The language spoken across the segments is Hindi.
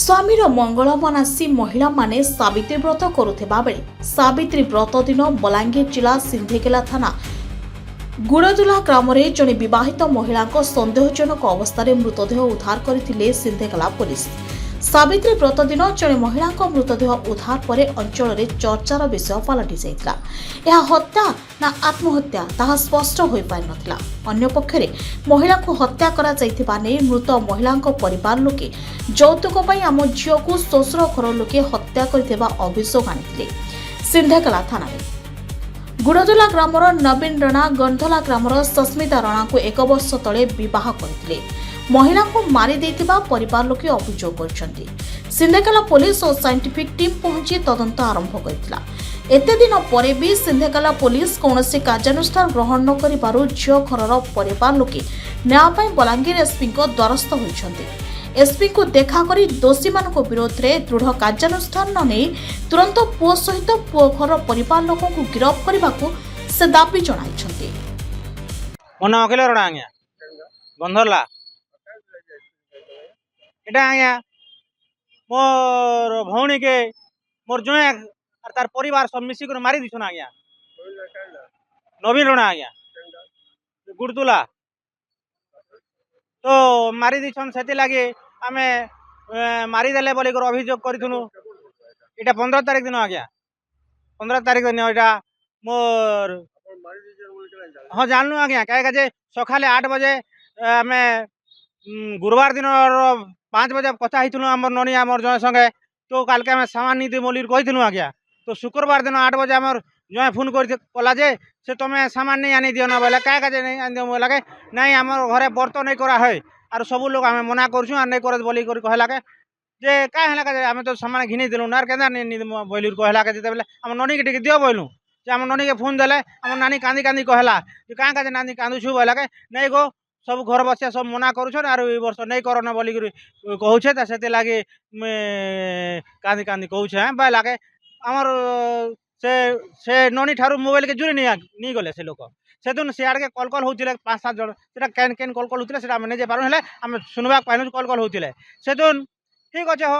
ସ୍ୱାମୀର ମଙ୍ଗଳ ମନାସି ମହିଳାମାନେ ସାବିତ୍ରୀ ବ୍ରତ କରୁଥିବା ବେଳେ ସାବିତ୍ରୀ ବ୍ରତ ଦିନ ବଲାଙ୍ଗୀର ଜିଲ୍ଲା ସିନ୍ଧେକେଲା ଥାନା ଗୁଡ଼ଦୁଲା ଗ୍ରାମରେ ଜଣେ ବିବାହିତ ମହିଳାଙ୍କ ସନ୍ଦେହଜନକ ଅବସ୍ଥାରେ ମୃତଦେହ ଉଦ୍ଧାର କରିଥିଲେ ସିନ୍ଧେକେଲା ପୋଲିସ। ସାବିତ୍ରୀ ବ୍ରତ ଦିନ ଜଣେ ମହିଳାଙ୍କ ମୃତଦେହ ଉଦ୍ଧାର ପରେ ଅଞ୍ଚଳରେ ଚର୍ଚ୍ଚାର ବିଷୟ ପାଲଟି ଯାଇଥିଲା। ଏହା ହତ୍ୟା ନା ଆତ୍ମହତ୍ୟା ତାହା ସ୍ପଷ୍ଟ ହୋଇପାରିନଥିଲା। ଅନ୍ୟପକ୍ଷରେ ମହିଳାଙ୍କୁ ହତ୍ୟା କରାଯାଇଥିବା ନେଇ ମୃତ ମହିଳାଙ୍କ ପରିବାର ଲୋକେ ଯୌତୁକ ପାଇଁ ଆମ ଝିଅକୁ ଶ୍ୱଶୁର ଘର ଲୋକେ ହତ୍ୟା କରିଥିବା ଅଭିଯୋଗ ଆଣିଥିଲେ ସିନ୍ଧେକେଲା ଥାନାରେ। ଗୁଡ଼ଦୁଲା ଗ୍ରାମର ନବୀନ ରଣା ଗନ୍ଧଲା ଗ୍ରାମର ସସ୍ମିତା ରଣାଙ୍କୁ 1 ବର୍ଷ ତଳେ ବିବାହ କରିଥିଲେ। ମହିଳାଙ୍କୁ ମାରି ଦେଇଥିବା ପରିବାର ଲୋକେ ଅଭିଯୋଗ କରିଛନ୍ତି। ସିନ୍ଧେକେଲା ପୋଲିସ ଓ ସାଇଣ୍ଟିଫିକ୍ ଟିମ୍ ପହଞ୍ଚି ତଦନ୍ତ ଆରମ୍ଭ କରିଥିଲା। ଏତେ ଦିନ ପରେ ବି ସିନ୍ଧେକେଲା ପୋଲିସ କୌଣସି କାର୍ଯ୍ୟାନୁଷ୍ଠାନ ଗ୍ରହଣ ନ କରିବାରୁ ଝିଅ ଘରର ପରିବାର ଲୋକେ ନ୍ୟାୟ ପାଇଁ ବଲାଙ୍ଗୀର ଏସ୍ପିଙ୍କ ଦ୍ୱାରସ୍ଥ ହୋଇଛନ୍ତି। ଏସ୍ପିଙ୍କୁ ଦେଖା କରି ଦୋଷୀମାନଙ୍କ ବିରୋଧରେ ଦୃଢ଼ କାର୍ଯ୍ୟାନୁଷ୍ଠାନ ନ ନେଇ ତୁରନ୍ତ ପୁଅ ସହିତ ପୁଅ ଘର ପରିବାର ଲୋକଙ୍କୁ ଗିରଫ କରିବାକୁ ସେ ଦାବି ଜଣାଇଛନ୍ତି। ମୋ ନାଁ ଅଖିଳ ରଣା ଆଜ୍ଞା ଗନ୍ଧଲା এটা আজ্ঞা মোর ভৌণীকে মোর জয়ে আর তার পরিবার সব মিশি করে মারি দিছন আজ্ঞা নবীন রণা আজ্ঞা গুড়তুলা তো মারি দিছন সেলাগি আমি মারিদেলে বলি করে অভিযোগ করিথুনু। এটা 15 তারিখ দিন আজ্ঞা 15 তারিখ দিন এটা মোর হ্যাঁ জানলু আজ্ঞা কাহে কাজে সকালে 8 বাজে আমি गुरुवार दिन 5 बजे कथा होइथिलु हमर ननी हमर जय संगे तो कालके हम सामान नीति मोलिर कहिथिलु आज्ञा। तो शुक्रवार दिन 8 बजे हमर जय फोन कला जे से तमे सामान नहीं आनी दियो ना बोले काय काजे नहीं आनी दियो बोला नहीं हमर घरे व्रत नहीं करा है आर सब लोग हमें मना करछु आ नहीं करत बोली कर कहला के जे काय हला के हम तो सामान घिनी दिलु नार केदा नहीं बोलिर कहला के जेते बेले हम ननी के टिके दियो बोलु जे हम ननी के फोन देले हम नानी कांदी कांदी कहला जे काय काजे नानी कांदु छु बोला के नहीं गो सब घर बसिया सब मना करुछन आर ई वर्ष नहीं करना बोली कहूछे त सेते लागे कांदी कांदी कहूछे बा लागे हमर से ननी ठारू मोबाइल के जुरी नहीं गले से लोक सेदुन सियाड़ के कॉल कॉल होतिले 5-7 जण सेटा कैन कैन कॉल कॉल होतिले सेटा हम नहीं जे पारु हेले हम सुनबा पाइनु कॉल कॉल होतिले सेदुन ठीक अछि हो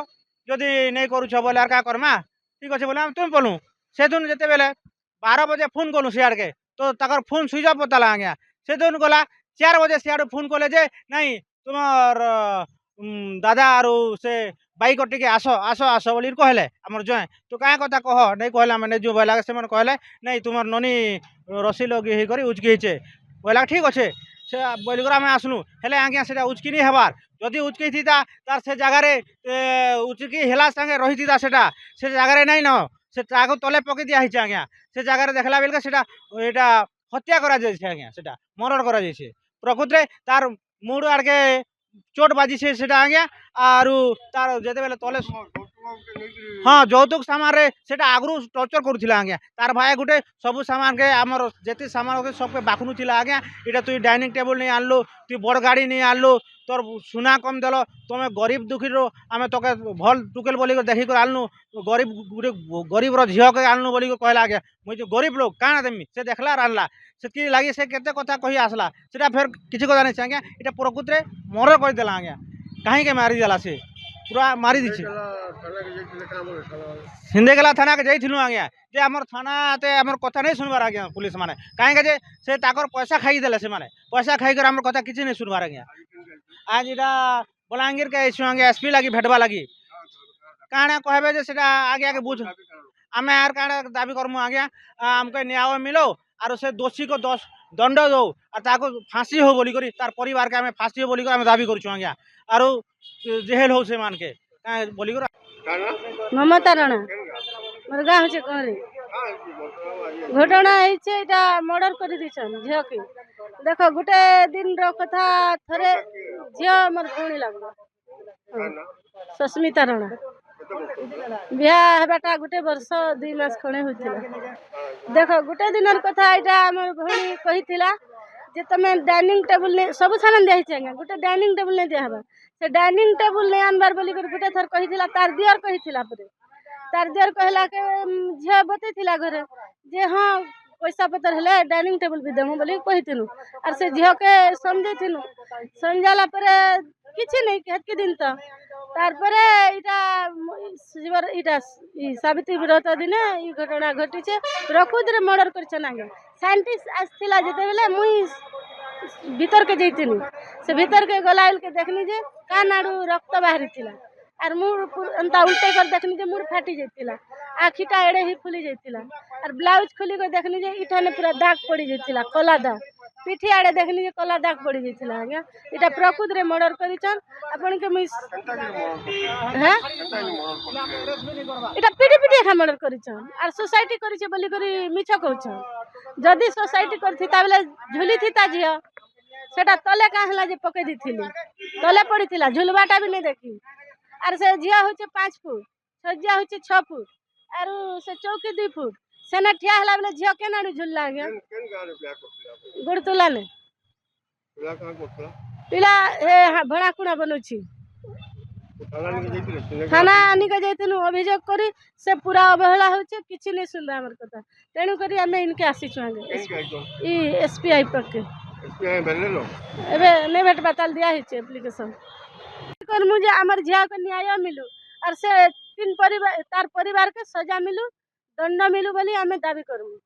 जदी नहीं करूछ बोले आर का करमा ठीक अछि बोले हम तुम बोलू सेदुन जेते बेले 12 बजे फोन कलु सियाड़ के तो तकर फोन स्विच ऑफ बताला आज्ञा सेदुन गला 4 बजे सियाड़ फोन कले जे नहीं तुमर दादा आरो से बाइक टिके आसो आसो आसो बोली कहले हमर जय तो काय कथा कह नहीं कहले हम नहीं जो बोला से मन कहले नहीं तुमर ननी रसी लगी हे करी उचकी छे बोला ठीक अच्छे से बोली कर हम आसनु हेले आज्ञा सेटा उचकी नहीं हेबार जदि उचकी थीता तार से जगह रे उचकी हेला संगे रही थीता सेटा से जगह रे नहीं न से ताको तले पके दिया हिचे आज्ञा से जगह रे देखला बेलका सेटा एटा हत्या करा जाय छे आज्ञा सेटा मर्डर करा जाय छे प्रकृति तार मुड़ आड़ के चोट बाजी से सेटा आज्ञा आरु तार जेते बेले तले हाँ যৌতুক सामान रे सेटा आगरु टर्चर करूथिला आज्ञा तार भाई गुटे सब सामान के हमर जेते सामान के सब के बाखनु थिला आज्ञा एटा तू डाइनिंग टेबल नहीं आनलो तू बड़ गाड़ी नहीं आनलो तोर सुना कम देलो तमे गरीब दुखी रो आमे तके भल टुकेल बोली को देखि कर आननु गरीब गुटे गरीब रो झियो के आननु बोली को कहला आज्ञा मुई जो गरीब लोग काना देमी से देखला रानला से की लागी से केते कथा कहि आसला सेटा फेर किछि कथा नहीं आज्ञा एटा प्रकृति रे मर्डर कर देला आज्ञा काहे के मारी देला से पूरा मारी दिछि सिंधेकेला थाना के जाइथिलु आज्ञा जे हमर थाना ते हमर कथा नहीं सुनबार आज्ञा पुलिस माने काहे के जे से ताकर पैसा खाई देले से माने पैसा खाई कर हमर कथा किछि नहीं सुनबार आज्ञा आज इडा बलांगीर के इशू आज्ञा एसपी लागी भेटबा लागी काना कहबे जे सेटा आगे आगे बुझ हमें आर काना दाबी करमु आज्ञा हमके न्याय मिलो आर से दोषी को दंड दो और ताको फांसी हो बोली करी तार परिवार के हमें फांसी हो बोली कर हमें दाबी करूछु आज्ञा आरो जेल हो से मान के काहे बोली कर ममता राणा मोर गाँव होचे कहरे घटना होइछे एटा मर्डर कर दिछन झियो के देखो गुटे दिन रो कथा थरे झियो मोर भौणी लागलो सस्मिता राणा बिहा हेबाटा गुटे वर्ष 2 मास खणे होइथिला देखो गुटे दिनर कथा एटा हमर भौणी कहिथिला जे तमे डाइनिंग टेबल ने सब सामान दे हिचे गुटे डाइनिंग टेबल ने दे हबा से डाइनिंग टेबल ने आनबार बोली कर गुटे थर कहिथिला तार दियर कहिथिला परे तार दियर कहला के झियो बतेथिला घरे जे हां पैसा पतर हेले डाइनिंग टेबल भी देमु बोली कहिथिनु आर से झियो के समझैथिनु समझाला परे किछि नहीं हेतके दिन त তারপরে এটা এটা সাবিত্রী ব্রত দিনে এই ঘটনা ঘটিছে প্রকৃতিরে মর্ডর করছে না সাইন্টিস্ট আসছিলা যেতেবেলে মুই ভিতরকে যাইতিনি সে ভিতরকে গলা বেলকে দেখনি যে কান আড়ু রক্ত বাহারিଥିଲା আর মুড় এন্তা উল্টে করে দেখনি যে মুড় ফাটি যাইଥିଲା আখিটা এড়ে হি ফুলি যাইଥିଲା আর ব্লাউজ খুলি করে দেখনি যে ইঠানে পুরা দাগ পড়ি যাইଥିଲା কলা দাগ পিঠি আড়ে দেখনি যে কলা দাগ পড়ি যাইଥିଲା আজ্ঞା এটা প্রকৃতিরে মর্ডর করিছন আপনাকে মুই হ্যাঁ এটা পিটি পিটি এখা মর্ডর করিছন আর সোসাইটি করিছে বলি করি মিছ কହୁছন যদি সোসাইটি করথিতা বেলে ঝুলি থিতা ঝিও সেটা তলে কাঁ হলা যে পকে দিছিলি তলে পড়িছিলা ঝুলবাটা বি নেই দেখি আর সে ঝিও হচ্ছে 5 ফুট সজ্জা হচ্ছে 6 ফুট আর সে চৌকি 2 ফুট সেনা ঠিয়া হলা বেলে ঝিও কেনাড়ু ঝুললা আজ্ঞা গুড়তুলা নে পিলা ভড়া কুড়া বনুছি থানা আনিকে যাইতিনু অভিযোগ করি সে পুরা অবহেলা হচ্ছে কিছু নেই শুনলে আমার কথা তেণু করি আমি ইনকে আসিছু আগে ই এসপিআই পক্ষে এবে নেই ভেটবা তাল দিয়া হয়েছে এপ্লিকেশন করমু যে আমার ঝিয়াকে ন্যায় মিলু আর সে 3 परिवार तार परिवार के सजा मिलू दंड मिलू बोली आमे दाबी करमु।